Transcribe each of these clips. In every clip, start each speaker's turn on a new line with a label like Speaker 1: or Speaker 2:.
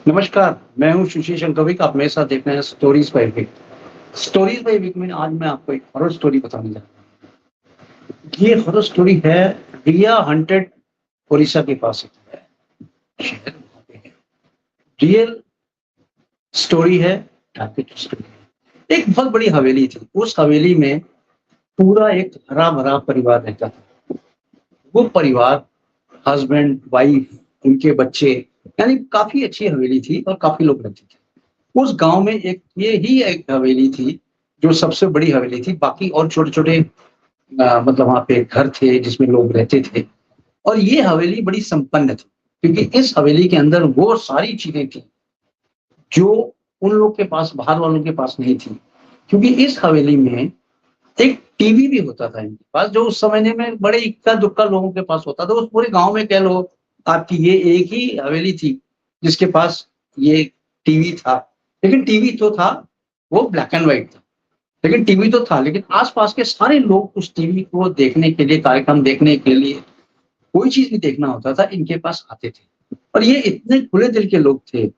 Speaker 1: नमस्कार, मैं हूँ सुशील शंकरविक, आप मेरे साथ देख रहे हैं stories by Vik. Stories by Vik में आज मैं आपको एक हॉरर स्टोरी बताने जा रहा हूँ। ये हॉरर स्टोरी है रिया हंटेड ओडिशा के पास एक है शहर वहाँ पे है। रियल स्टोरी है, डॉक्यूमेंट्री स्टोरी है। एक बहुत बड़ी हवेली थी, उस हवेली में पूरा एक हरा-भरा परिवार रहता था। वो परिवार हस्बैंड, वाइफ, उनके बच्चे यानी काफ़ी अच्छी हवेली थी और काफ़ी लोग रहते थे। उस गाँव में एक ये ही एक हवेली थी, जो सबसे बड़ी हवेली थी, बाकी और छोटे-छोटे मतलब वहाँ पे घर थे जिसमें लोग रहते थे और ये हवेली बड़ी संपन्न थी, क्योंकि इस हवेली के अंदर वो सारी चीज़ें थी, जो उन लोग के पास बाहर वालों के पास नहीं थी। क्योंकि इस हवेली में एक टीवी भी होता था इनके पास, जो उस ज़माने में बड़े इक्का-दुक्का लोगों के पास होता था। उस पूरे गाँव में कह लो आपकी ये एक ही हवेली थी, जिसके पास ये टीवी था। लेकिन टीवी तो था, वो ब्लैक एंड व्हाइट था। लेकिन टीवी तो था, लेकिन आस-पास के सारे लोग उस टीवी को देखने के लिए, कार्यक्रम देखने के लिए, कोई चीज़ भी देखना होता था, इनके पास आते थे। और ये इतने खुले दिल के लोग थे,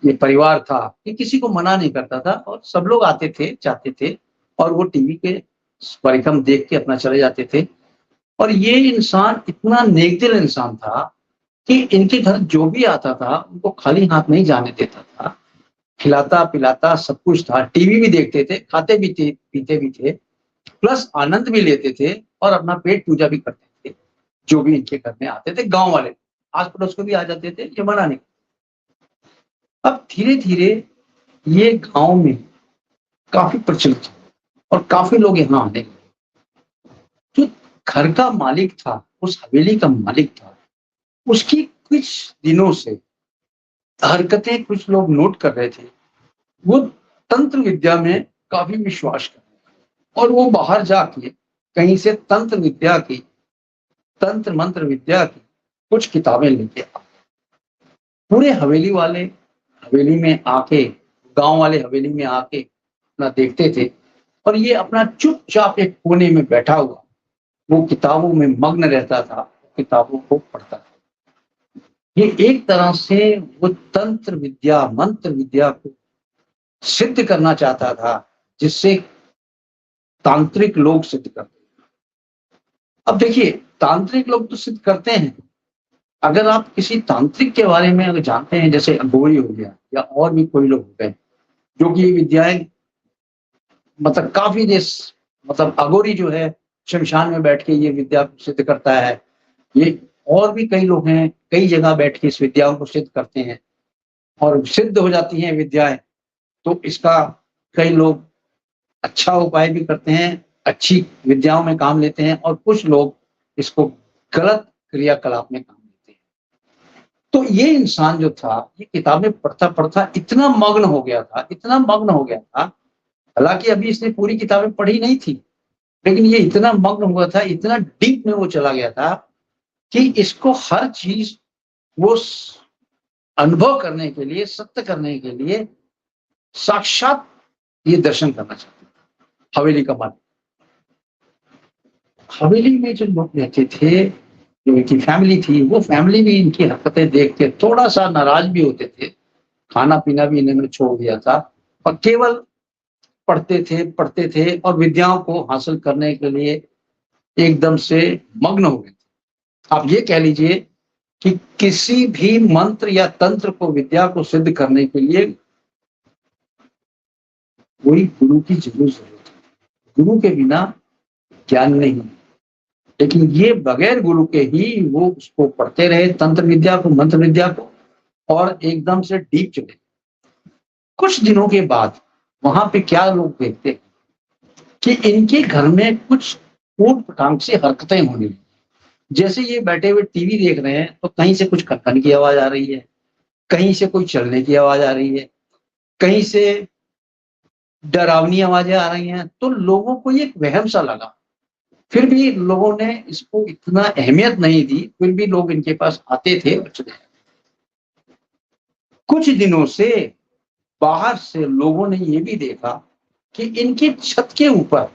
Speaker 1: ये परिवार था कि किसी को मना नहीं करता था और सब लोग आते थे, जाते थे और वो टीवी के कार्यक्रम देख के अपना चले जाते थे। और ये इंसान इतना नेक दिल इंसान था कि इनके घर जो भी आता था, उनको खाली हाथ नहीं जाने देता था। खिलाता-पिलाता सब कुछ था, टीवी भी देखते थे, खाते भी थे, पीते भी थे, प्लस आनंद भी लेते थे और अपना पेट पूजा भी करते थे, जो भी इनके घर में आते थे गाँव वाले। आस-पड़ोस के भी आ जाते थे, ये मना नहीं। अब धीरे-धीरे ये गाँव में काफ़ी प्रचलित हुआ और काफ़ी लोग यहाँ आने लगे। जो घर का मालिक था, उस हवेली का मालिक था, उसकी कुछ दिनों से हरकतें कुछ लोग नोट कर रहे थे। वो तंत्र विद्या में काफ़ी विश्वास करता और वो बाहर जाके कहीं से तंत्र मंत्र विद्या की कुछ किताबें लेके पूरे हवेली वाले हवेली में आके, गाँव वाले हवेली में आके अपना देखते थे और ये अपना चुपचाप एक कोने में बैठा हुआ, वो किताबों में मग्न रहता था, किताबों को पढ़ता था। ये एक तरह से वो तंत्र विद्या, मंत्र विद्या को सिद्ध करना चाहता था, जिससे तांत्रिक लोग सिद्ध करते हैं। अब देखिए, तांत्रिक लोग तो सिद्ध करते हैं। अगर आप किसी तांत्रिक के बारे में अगर जानते हैं, जैसे अघोरी हो गया या और भी कोई लोग हो गए, जो कि ये विद्याएँ मतलब काफ़ी देश मतलब अघोरी जो है, श्मशान में बैठ के ये विद्या को सिद्ध करता है। ये और भी कई लोग हैं, कई जगह बैठ के इस विद्याओं को सिद्ध करते हैं और सिद्ध हो जाती हैं विद्याएँ, तो इसका कई लोग अच्छा उपाय भी करते हैं, अच्छी विद्याओं में काम लेते हैं और कुछ लोग इसको गलत क्रियाकलाप में काम लेते हैं। तो ये इंसान जो था, ये किताबें पढ़ता-पढ़ता इतना मग्न हो गया था, इतना मग्न हो गया था, हालाँकि अभी इसने पूरी किताबें पढ़ी नहीं थी, लेकिन ये इतना मग्न हुआ था, इतना डीप में वो चला गया था कि इसको हर चीज़ वो स अनुभव करने के लिए, सत्य करने के लिए साक्षात ये दर्शन करना चाहता था, हवेली का मालिक। हवेली में जो लोग रहते थे, जो इनकी फैमिली थी, वो फैमिली भी इनकी हरकतें देख के थोड़ा-सा नाराज़ भी होते थे। खाना-पीना भी इन्होंने छोड़ दिया था और केवल पढ़ते थे और विद्याओं को हासिल करने के लिए एकदम से मग्न हो गए थे। आप ये कह लीजिए कि किसी भी मंत्र या तंत्र को विद्या को सिद्ध करने के लिए कोई गुरु की ज़रूर ज़रूरत है। गुरु के बिना ज्ञान नहीं। लेकिन ये बगैर गुरु के ही वो उसको पढ़ते रहे तंत्र विद्या को, मंत्र विद्या को और एकदम से डीप चले। कुछ दिनों के बाद वहाँ पे क्या लोग देखते हैं कि इनके घर में कुछ ऊट-पटांग सी हरकतें होने लगी। जैसे ये बैठे हुए टीवी देख रहे हैं, तो कहीं से कुछ खन-खन की आवाज़ आ रही है, कहीं से कोई चलने की आवाज़ आ रही है, कहीं से डरावनी आवाज़ें आ रही हैं, तो लोगों को ये एक वहम-सा लगा। फिर भी लोगों ने इसको इतना अहमियत नहीं दी, फिर भी लोग इनके पास आते थे और चले जाते। कुछ दिनों से बाहर से लोगों ने ये भी देखा कि इनके छत के ऊपर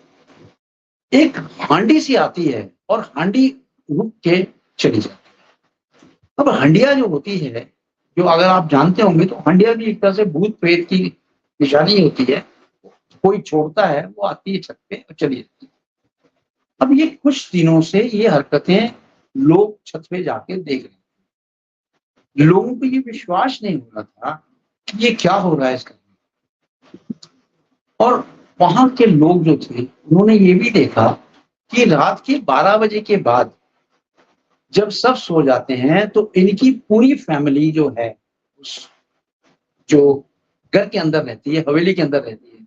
Speaker 1: एक हांडी सी आती है और हांडी रुक के चली जाती है। अब हंडिया जो होती है, जो अगर आप जानते होंगे तो हंडिया भी एक तरह से भूत प्रेत की निशानी होती है। कोई छोड़ता है, वो आती है छत पे और चली जाती है। अब ये कुछ दिनों से ये हरकतें लोग छत पे जाके देख रहे हैं। लोगों को ये विश्वास नहीं हो रहा था कि ये क्या हो रहा है इसका। और वहां के लोग जो थे उन्होंने ये भी देखा कि रात के 12 बजे के बाद जब सब सो जाते हैं तो इनकी पूरी फैमिली जो है, उस जो घर के अंदर रहती है, हवेली के अंदर रहती है,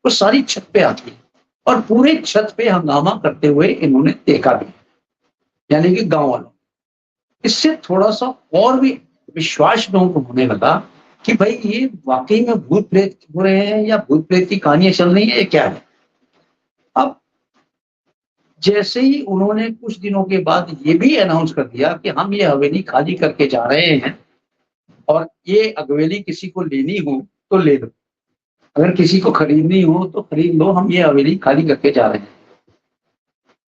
Speaker 1: वो सारी छत पे आती है और पूरे छत पे हंगामा करते हुए इन्होंने देखा भी, यानी कि गांव वालों। इससे थोड़ा सा और भी विश्वास लोगों को होने लगा कि भाई ये वाकई में भूत प्रेत हो रहे हैं या भूत प्रेत की कहानियां चल रही है, ये क्या है। अब जैसे ही उन्होंने कुछ दिनों के बाद ये भी अनाउंस कर दिया कि हम ये हवेली खाली करके जा रहे हैं और ये हवेली किसी को लेनी हो तो ले लो, अगर किसी को खरीदनी हो तो खरीद लो, हम ये हवेली खाली करके जा रहे हैं।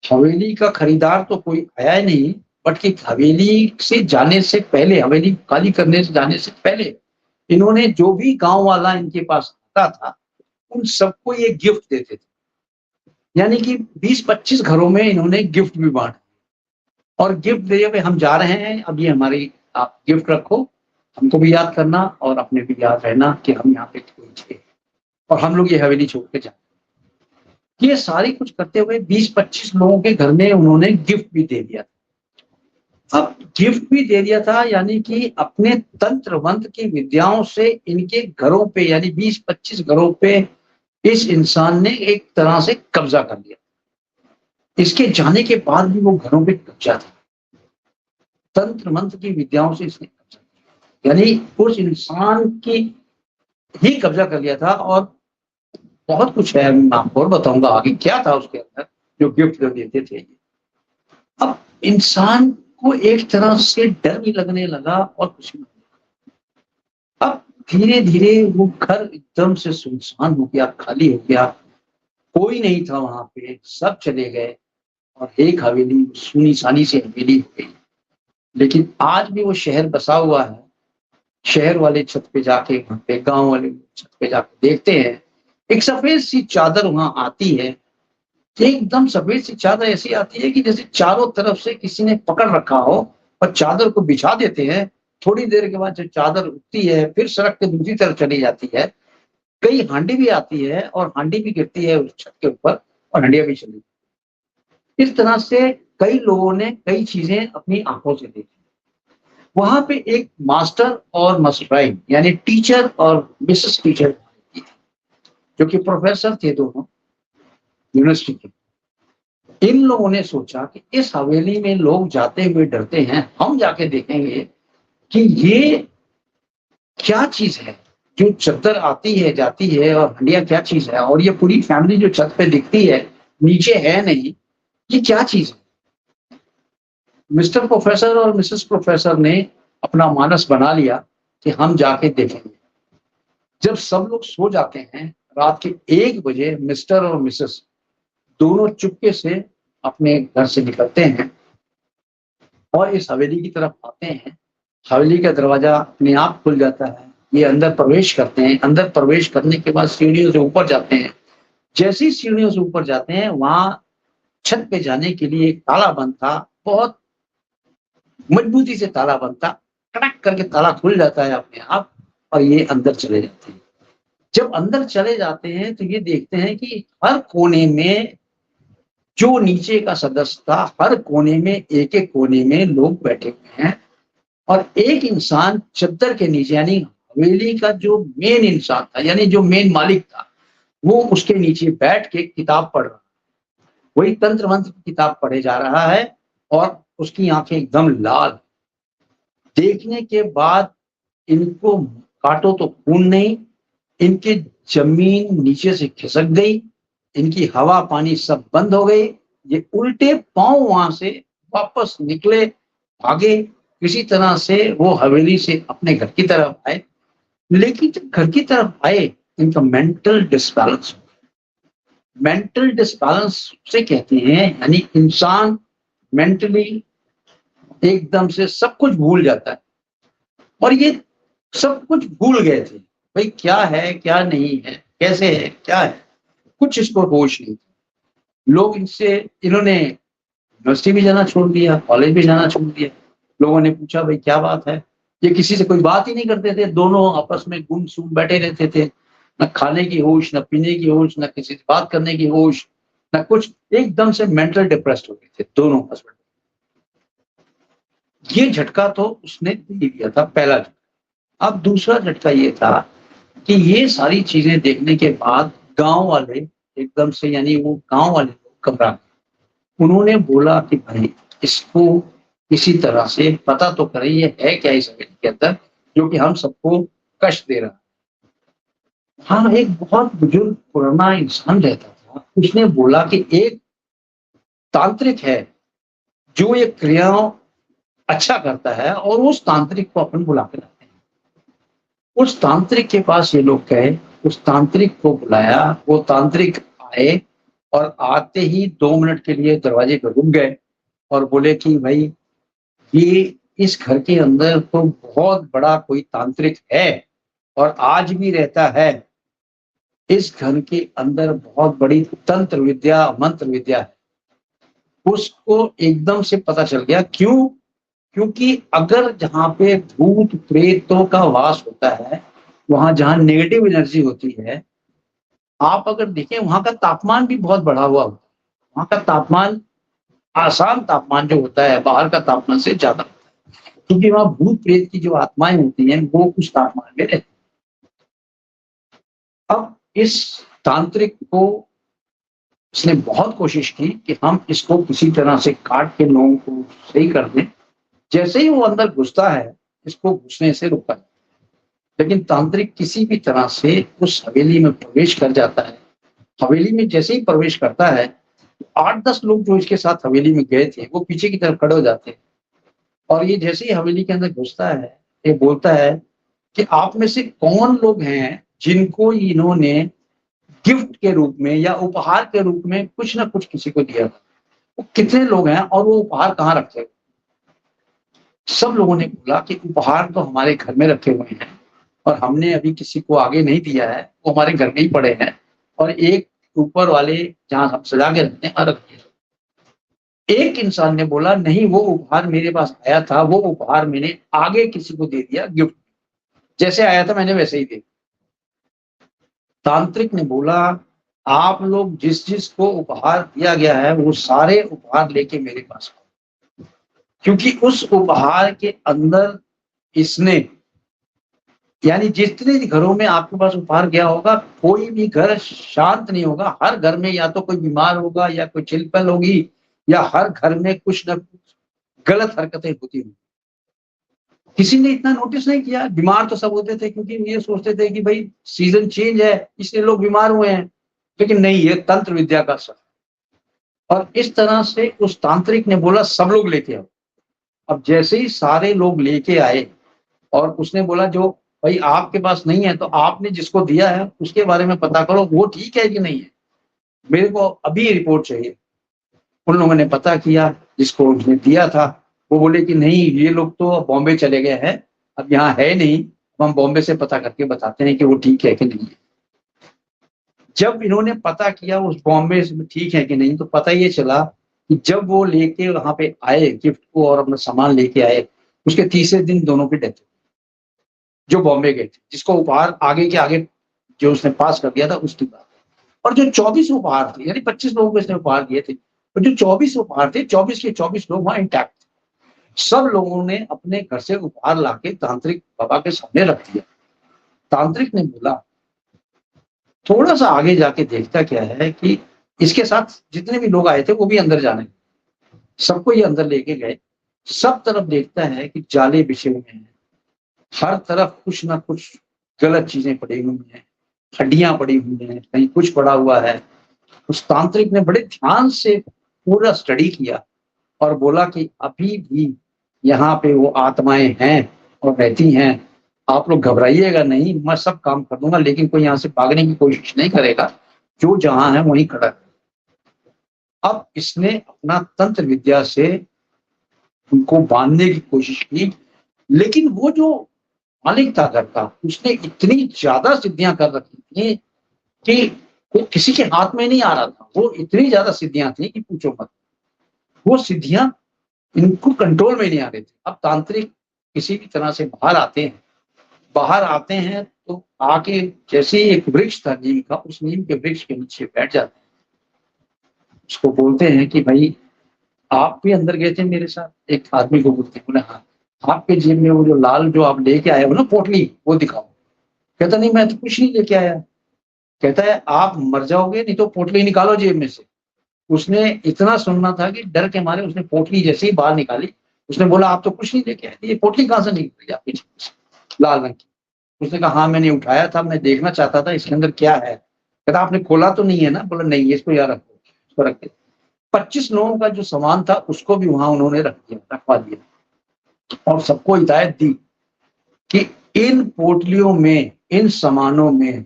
Speaker 1: हवेली का खरीदार तो कोई आया ही नहीं, बट कि हवेली से जाने से पहले, हवेली खाली करने से जाने से पहले इन्होंने जो भी गांव वाला इनके पास आता था उन सबको ये गिफ्ट देते थे। यानी कि 20-25 घरों में इन्होंने गिफ्ट भी बांटा और गिफ्ट दिए हुए हम जा रहे हैं, अब ये हमारी आप गिफ्ट रखो, हमको भी याद करना और अपने भी याद रहना कि हम यहाँ पे कोई थे और हम लोग ये हवेली छोड़ के जाए। ये सारी कुछ करते हुए 20-25 लोगों के घर में उन्होंने गिफ्ट भी दे दिया था। अब गिफ्ट भी दे दिया था यानी कि अपने तंत्र मंत्र की विद्याओं से इनके घरों पे, यानी 20-25 घरों पे इस इंसान ने एक तरह से कब्जा कर लिया। इसके जाने के बाद भी वो घरों पे कब्जा था, तंत्र मंत्र की विद्याओं से इसने कब्जा किया, यानी उस इंसान की ही कब्जा कर लिया था। और बहुत कुछ है, मैं आपको और बताऊंगा आगे क्या था उसके अंदर जो गिफ्ट जो देते थे। अब इंसान को एक तरह से डर भी लगने लगा और कुछ भी। अब धीरे धीरे वो घर एकदम से सुनसान हो गया, खाली हो गया, कोई नहीं था वहां पे, सब चले गए और एक हवेली सुनी सानी सी हवेली हो गई। लेकिन आज भी वो शहर बसा हुआ है। शहर वाले छत पे जाके, वहां पे गांव वाले छत पे जाके देखते हैं, एक सफेद सी चादर वहां आती है। एकदम सफेद सी चादर ऐसी आती है कि जैसे चारों तरफ से किसी ने पकड़ रखा हो और चादर को बिछा देते हैं। थोड़ी देर के बाद जब चादर उठती है फिर सड़क के दूसरी तरफ चली जाती है। कई हांडी भी आती है और हांडी भी गिरती है उस छत के ऊपर और हंडिया भी चली। इस तरह से कई लोगों ने कई चीजें अपनी आंखों से देखी। वहां पे एक मास्टर और मास्टराइन यानी टीचर और मिसेस टीचर जो कि प्रोफेसर थे दोनों यूनिवर्सिटी के। इन लोगों ने सोचा कि इस हवेली में लोग जाते हुए डरते हैं, हम जाके देखेंगे कि ये क्या चीज है जो चद्दर आती है जाती है और हंडिया क्या चीज है, और ये पूरी फैमिली जो छत पे दिखती है नीचे है नहीं, ये क्या चीज है। मिस्टर प्रोफेसर और मिसेस प्रोफेसर ने अपना मानस बना लिया कि हम जाके देखेंगे। जब सब लोग सो जाते हैं रात के 1 बजे मिस्टर और मिसेस दोनों चुपके से अपने घर से निकलते हैं और इस हवेली की तरफ आते हैं। हवेली का दरवाजा अपने आप खुल जाता है, ये अंदर प्रवेश करते हैं। अंदर प्रवेश करने के बाद सीढ़ियों से ऊपर जाते हैं। जैसे ही सीढ़ियों से ऊपर जाते हैं वहां छत पे जाने के लिए एक ताला बंद था, बहुत मजबूती से ताला बंद था। कड़क करके ताला खुल जाता है अपने आप और ये अंदर चले जाते हैं। जब अंदर चले जाते हैं तो ये देखते हैं कि हर कोने में जो नीचे का सदस्य था, हर कोने में एक एक कोने में लोग बैठे हुए हैं और एक इंसान चद्दर के नीचे, यानी हवेली का जो मेन इंसान था, यानी जो मेन मालिक था, वो उसके नीचे बैठ के किताब पढ़ रहा, वही तंत्र मंत्र की किताब पढ़े जा रहा है और उसकी आंखें एकदम लाल। देखने के बाद इनको काटो तो खून नहीं, इनके जमीन नीचे से खिसक गई, इनकी हवा पानी सब बंद हो गई। ये उल्टे पांव वहां से वापस निकले, भागे, किसी तरह से वो हवेली से अपने घर की तरफ आए। लेकिन जब घर की तरफ आए इनका मेंटल डिसबैलेंस, मेंटल डिसबैलेंस से कहते हैं यानी इंसान मेंटली एकदम से सब कुछ भूल जाता है। और ये सब कुछ भूल गए थे, भाई क्या है क्या नहीं है, कैसे है क्या है, कुछ इसको होश नहीं था। लोग इनसे इन्होंने यूनिवर्सिटी भी जाना छोड़ दिया, कॉलेज भी जाना छोड़ दिया। लोगों ने पूछा भाई क्या बात है, ये किसी से कोई बात ही नहीं करते थे, दोनों आपस में गुमसुम बैठे रहते थे, न खाने की होश, न पीने की होश, न किसी से बात करने की होश, न कुछ, एकदम से मेंटल डिप्रेस्ड हो गए थे दोनों हस्बैंड। ये झटका तो उसने दे दिया था, पहला झटका। अब दूसरा झटका ये था कि ये सारी चीजें देखने के बाद गांव वाले एकदम से, यानी वो गांव वाले लोग घबरा गए। उन्होंने बोला कि भाई इसको किसी तरह से पता तो करें, ये है क्या इस हवेली के अंदर जो कि हम सबको कष्ट दे रहा है। हाँ, एक बहुत बुजुर्ग पुराना इंसान रहता था, उसने बोला कि एक तांत्रिक है जो ये क्रियाओं अच्छा करता है, और उस तांत्रिक को अपन बुला के लाते हैं। उस तांत्रिक के पास ये लोग गए, उस तांत्रिक को बुलाया, वो तांत्रिक आए, और आते ही 2 मिनट के लिए दरवाजे पे रुक गए और बोले कि भाई ये इस घर के अंदर तो बहुत बड़ा कोई तांत्रिक है और आज भी रहता है। इस घर के अंदर बहुत बड़ी तंत्र विद्या, मंत्र विद्या है। उसको एकदम से पता चल गया, क्यों? क्योंकि अगर जहाँ पे भूत प्रेतों का वास होता है, वहां जहाँ नेगेटिव एनर्जी होती है, आप अगर देखें वहां का तापमान भी बहुत बढ़ा हुआ होता है। वहां का तापमान, आसान तापमान जो होता है बाहर का तापमान से ज्यादा, क्योंकि वहां भूत प्रेत की जो आत्माएं होती हैं वो उस तापमान में रहती। अब इस तांत्रिक को, इसने बहुत कोशिश की कि हम इसको किसी तरह से काट के लोगों को सही कर दें। जैसे ही वो अंदर घुसता है, इसको घुसने से रोका जाए। लेकिन तांत्रिक किसी भी तरह से उस हवेली में प्रवेश कर जाता है। हवेली में जैसे ही प्रवेश करता है, 8-10 लोग जो इसके साथ हवेली में गए थे वो पीछे की तरफ खड़े हो जाते हैं, और ये जैसे ही हवेली के अंदर घुसता है, ये बोलता है कि आप में से कौन लोग हैं जिनको इन्होंने गिफ्ट के रूप में या उपहार के रूप में कुछ ना कुछ किसी को दिया था। वो कितने लोग हैं और वो उपहार कहाँ रखे हैं? सब लोगों ने बोला कि उपहार तो हमारे घर में रखे हुए हैं और हमने अभी किसी को आगे नहीं दिया है, वो हमारे घर में ही पड़े हैं, और एक ऊपर वाले जहां हम सजा के रखते हैं रख दिए। एक इंसान ने बोला नहीं, वो उपहार मेरे पास आया था, वो उपहार मैंने आगे किसी को दे दिया गिफ्ट, जैसे आया था मैंने वैसे ही दे दिया। तांत्रिक ने बोला आप लोग जिस जिस को उपहार दिया गया है वो सारे उपहार लेके मेरे पास आओ, क्योंकि उस उपहार के अंदर इसने, यानी जितने भी घरों में आपके पास उपहार गया होगा, कोई भी घर शांत नहीं होगा। हर घर में या तो कोई बीमार होगा या कोई चिलपल होगी, या हर घर में कुछ ना कुछ गलत हरकतें होती होंगी। किसी ने इतना नोटिस नहीं किया। बीमार तो सब होते थे क्योंकि ये सोचते थे कि भाई सीजन चेंज है इसलिए लोग बीमार हुए हैं, लेकिन नहीं, ये तंत्र विद्या का असर। और इस तरह से उस तांत्रिक ने बोला सब लोग लेके आओ। अब जैसे ही सारे लोग लेके आए, और उसने बोला जो भाई आपके पास नहीं है तो आपने जिसको दिया है उसके बारे में पता करो, वो ठीक है कि नहीं है, मेरे को अभी रिपोर्ट चाहिए। उन लोगों ने पता किया, जिसको उसने दिया था वो बोले कि नहीं, ये लोग तो बॉम्बे चले गए हैं, अब यहाँ है नहीं, हम बॉम्बे से पता करके बताते हैं कि वो ठीक है कि नहीं है। जब इन्होंने पता किया उस बॉम्बे में ठीक है कि नहीं, तो पता ये चला कि जब वो लेके वहां पे आए गिफ्ट को और अपना सामान लेके आए, उसके तीसरे दिन दोनों की डेथ, जो बॉम्बे गए थे, जिसको उपहार आगे के आगे जो उसने पास कर दिया था उसकी बात। और जो 24 उपहार थे, यानी 25 लोगों को इसने उपहार दिए थे, और जो 24 उपहार थे, 24 के 24 लोग वहां इंटैक्ट थे। सब लोगों ने अपने घर से उपहार लाके तांत्रिक बाबा के सामने रख दिया। तांत्रिक ने बोला थोड़ा सा आगे जाके देखता क्या है कि इसके साथ जितने भी लोग आए थे वो भी अंदर जाने, सबको ये अंदर लेके गए। सब तरफ देखता है कि जाले बिछे हुए हैं, हर तरफ कुछ ना कुछ गलत चीजें पड़ी हुई हैं, हड्डियां पड़ी हुई हैं, कहीं कुछ पड़ा हुआ है। उस तांत्रिक ने बड़े ध्यान से पूरा स्टडी किया और बोला कि अभी भी यहाँ पे वो आत्माएं हैं और रहती हैं, आप लोग घबराइएगा नहीं, मैं सब काम कर दूंगा, लेकिन कोई यहाँ से भागने की कोशिश नहीं करेगा, जो जहां है वहीं खड़ा है। अब इसने अपना तंत्र विद्या से उनको बांधने की कोशिश की, लेकिन वो जो मालिक था घर का, उसने इतनी ज्यादा सिद्धियां कर रखी थी कि वो किसी के हाथ में नहीं आ रहा था। वो इतनी ज्यादा सिद्धियां थी कि पूछो मत। वो सिद्धियां इनको कंट्रोल में नहीं आ रही थी। अब तांत्रिक किसी भी तरह से बाहर आते हैं तो आके जैसे ही एक वृक्ष था नीम का, उस नीम के वृक्ष के नीचे बैठ जाते हैं। उसको बोलते हैं कि भाई आप भी अंदर गए थे मेरे साथ? एक आदमी को बोलते हैं, बोले हाँ। आपके जेब में वो जो लाल जो आप लेके आए हो ना पोटली, वो दिखाओ। कहता नहीं, मैं तो कुछ नहीं लेके आया। कहता है आप मर जाओगे, नहीं तो पोटली निकालो जेब में से। उसने इतना सुनना था कि डर के मारे उसने पोटली जैसे ही बाहर निकाली, उसने बोला आप तो कुछ नहीं लेके आए थे, ये पोटली कहाँ से निकली आपके जेब से लाल रंग की? उसने कहा हाँ मैंने उठाया था, मैं देखना चाहता था इसके अंदर क्या है। कहता आपने खोला तो नहीं है ना? बोला नहीं, इसको यार रखो, इसको रख के 25 लोगों का जो सामान था उसको भी वहां उन्होंने रखवा दिया और सबको हिदायत दी कि इन पोटलियों में, इन सामानों में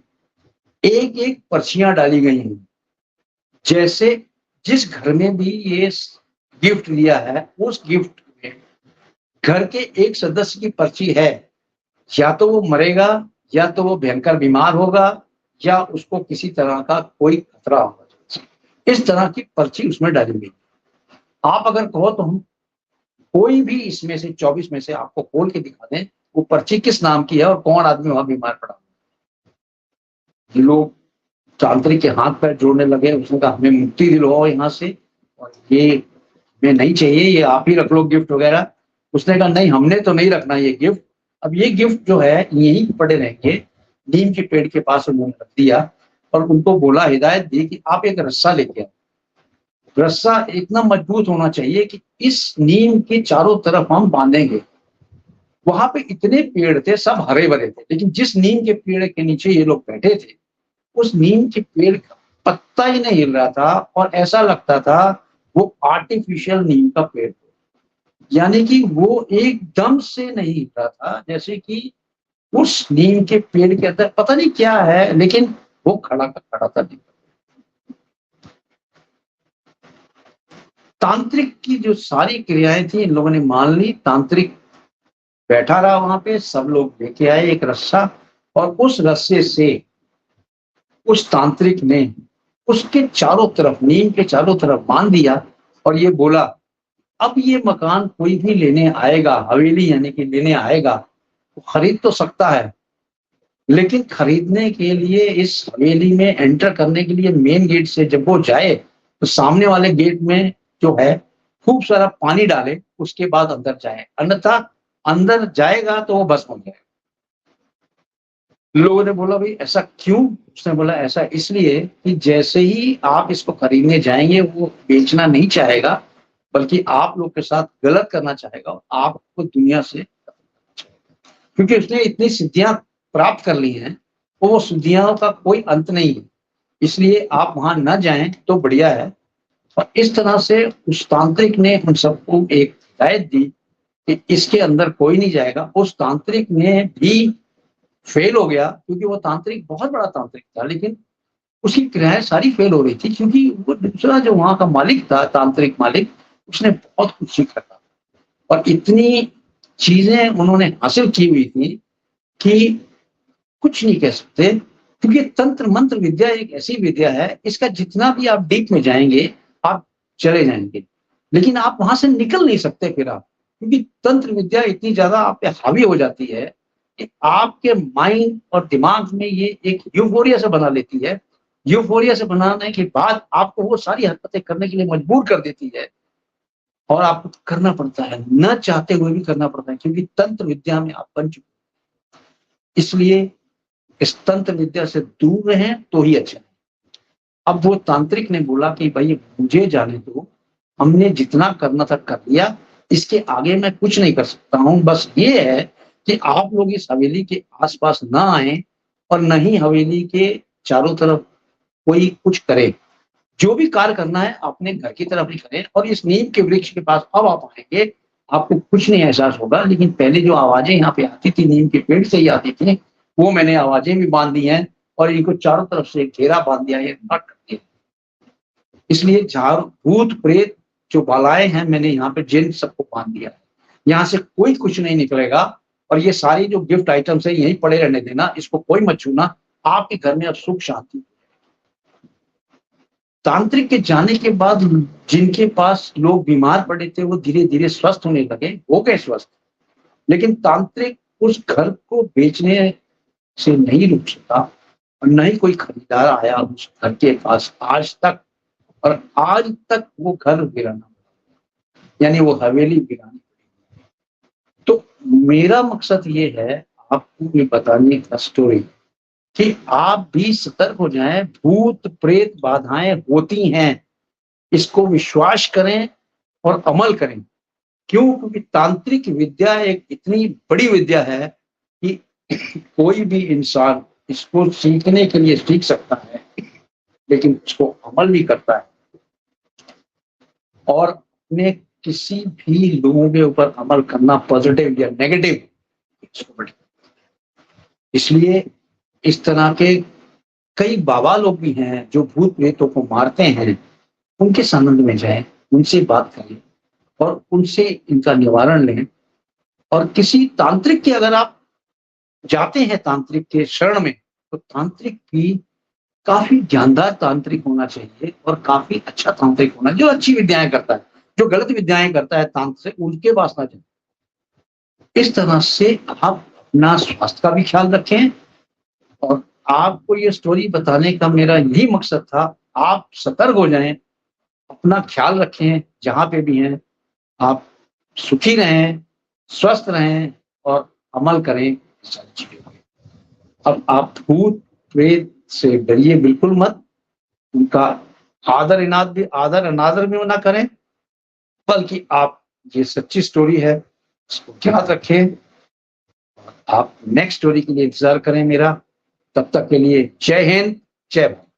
Speaker 1: एक एक पर्चियां डाली गई हैं। जैसे जिस घर में भी ये गिफ्ट लिया है, उस गिफ्ट में घर के एक सदस्य की पर्ची है, या तो वो मरेगा, या तो वो भयंकर बीमार होगा, या उसको किसी तरह का कोई खतरा होगा। इस तरह की पर्ची उसमें डाली गई। आप अगर कहो तो हम कोई भी इसमें से 24 में से आपको खोल के दिखा दें वो पर्ची किस नाम की है और कौन आदमी वहां बीमार पड़ा। लोग तांत्रिक के हाथ पैर जोड़ने लगे। उसने कहा हमें मुक्ति दिलवाओ यहाँ से, और ये हमें नहीं चाहिए, ये आप ही रख लो गिफ्ट वगैरह। उसने कहा नहीं, हमने तो नहीं रखना ये गिफ्ट। अब ये गिफ्ट जो है यहीं पड़े रहेंगे। नीम के पेड़ के पास उन्होंने रख दिया और उनको बोला, हिदायत दी कि आप एक रस्सा लेके आओ। रस्सा इतना मजबूत होना चाहिए कि इस नीम के चारों तरफ हम बांधेंगे। वहां पे इतने पेड़ थे, सब हरे भरे थे, लेकिन जिस नीम के पेड़ के नीचे ये लोग बैठे थे, उस नीम के पेड़ का पत्ता ही नहीं हिल रहा था और ऐसा लगता था वो आर्टिफिशियल नीम का पेड़, यानी कि वो एकदम से नहीं हिल रहा था, जैसे कि उस नीम के पेड़ के अंदर पता नहीं क्या है, लेकिन वो खड़ा का खड़ा था। तांत्रिक की जो सारी क्रियाएं थी इन लोगों ने मान ली। तांत्रिक बैठा रहा वहां पे, सब लोग लेके आए एक रस्सा, और उस रस्से से उस तांत्रिक ने उसके चारों तरफ, नीम के चारों तरफ बांध दिया और ये बोला अब ये मकान कोई भी लेने आएगा, हवेली यानी कि लेने आएगा, तो खरीद तो सकता है, लेकिन खरीदने के लिए इस हवेली में एंटर करने के लिए मेन गेट से जब वो जाए तो सामने वाले गेट में जो है खूब सारा पानी डाले, उसके बाद अंदर जाए, अन्यथा अंदर जाएगा तो वो भस्म हो जाएगा। लोगों ने बोला भाई ऐसा क्यों? उसने बोला ऐसा इसलिए कि जैसे ही आप इसको खरीदने जाएंगे वो बेचना नहीं चाहेगा, बल्कि आप लोग के साथ गलत करना चाहेगा और आपको दुनिया से, क्योंकि उसने इतनी सिद्धियां प्राप्त कर ली हैं, तो वो सिद्धियों का कोई अंत नहीं है, इसलिए आप वहां न जाएं तो बढ़िया है। और इस तरह से उस तांत्रिक ने हम सबको एक हिदायत दी कि इसके अंदर कोई नहीं जाएगा। उस तांत्रिक ने भी फेल हो गया, क्योंकि वो तांत्रिक बहुत बड़ा तांत्रिक था, लेकिन उसकी क्रियाएं सारी फेल हो रही थी, क्योंकि वो दूसरा जो वहां का मालिक था, तांत्रिक मालिक, उसने बहुत कुछ सीख रखा और इतनी चीजें उन्होंने हासिल की हुई थी कि कुछ नहीं कह सकते। क्योंकि तंत्र मंत्र विद्या एक ऐसी विद्या है, इसका जितना भी आप डीप में जाएंगे आप चले जाएंगे, लेकिन आप वहां से निकल नहीं सकते फिर आप, क्योंकि तंत्र विद्या इतनी ज्यादा आप पे हावी हो जाती है कि आपके माइंड और दिमाग में ये एक यूफोरिया से बना लेती है। यूफोरिया से बनाने के बाद आपको वो सारी हरकतें करने के लिए मजबूर कर देती है और आपको करना पड़ता है, न चाहते हुए भी करना पड़ता है, क्योंकि तंत्र विद्या में आप बन चुके। इसलिए इस तंत्र विद्या से दूर रहें तो ही अच्छा है। अब वो तांत्रिक ने बोला कि भाई मुझे जाने दो, हमने जितना करना था कर लिया, इसके आगे मैं कुछ नहीं कर सकता हूँ। बस ये है कि आप लोग इस हवेली के आसपास ना आए और न ही हवेली के चारों तरफ कोई कुछ करे। जो भी कार्य करना है अपने घर की तरफ ही करें, और इस नीम के वृक्ष के पास अब आप आएंगे आपको कुछ नहीं एहसास होगा, लेकिन पहले जो आवाजें यहाँ पे आती थी नीम के पेड़ से ही आती थी, वो मैंने आवाजें भी बांध दी हैं और इनको चारों तरफ से एक घेरा बांध दिया है, काट कर दिया। इसलिए झाड़ भूत प्रेत जो बालाएं हैं मैंने यहाँ पे जिन सबको बांध दिया है, यहाँ से कोई कुछ नहीं निकलेगा। और ये सारी जो गिफ्ट आइटम्स है यहीं पड़े रहने देना, इसको कोई मत छूना, आपके घर में अब सुख शांति। तांत्रिक के जाने के बाद जिनके पास लोग बीमार पड़े थे वो धीरे धीरे स्वस्थ होने लगे, हो गए स्वस्थ। लेकिन तांत्रिक उस घर को बेचने से नहीं रुक सका और न ही कोई खरीदार आया उस घर के पास आज तक। और आज तक वो घर वीराना, यानी वो हवेली वीरानी। तो मेरा मकसद ये है आपको ये बताने का स्टोरी कि आप भी सतर्क हो जाएं, भूत प्रेत बाधाएं होती हैं, इसको विश्वास करें और अमल करें। क्यों? क्योंकि तांत्रिक विद्या एक इतनी बड़ी विद्या है कि कोई भी इंसान इसको सीखने के लिए सीख सकता है, लेकिन उसको अमल भी करता है और अपने किसी भी लोगों के ऊपर अमल करना, पॉजिटिव या नेगेटिव। इसलिए इस तरह के कई बाबा लोग भी हैं जो भूत प्रेतों को मारते हैं, उनके संबंध में जाएं, उनसे बात करें और उनसे इनका निवारण लें। और किसी तांत्रिक के अगर आप जाते हैं तांत्रिक के शरण में, तो तांत्रिक भी काफी ज्ञानदार तांत्रिक होना चाहिए और काफी अच्छा तांत्रिक होना, जो अच्छी विद्याएं करता है। जो गलत विद्याएं करता है तांत्रिक, उनके पास ना जाए। इस तरह से आप अपना स्वास्थ्य का भी ख्याल रखें। और आपको ये स्टोरी बताने का मेरा यही मकसद था, आप सतर्क हो जाएं, अपना ख्याल रखें, जहां पे भी हैं आप सुखी रहें, स्वस्थ रहें और अमल करें सारी चीजों पे। अब आप भूत प्रेत से डरिए बिल्कुल मत, उनका आदर अनादर भी ना करें, बल्कि आप ये सच्ची स्टोरी है इसको याद रखें। आप नेक्स्ट स्टोरी के लिए इंतजार करें मेरा। तब तक के लिए जय हिंद, जय भारत।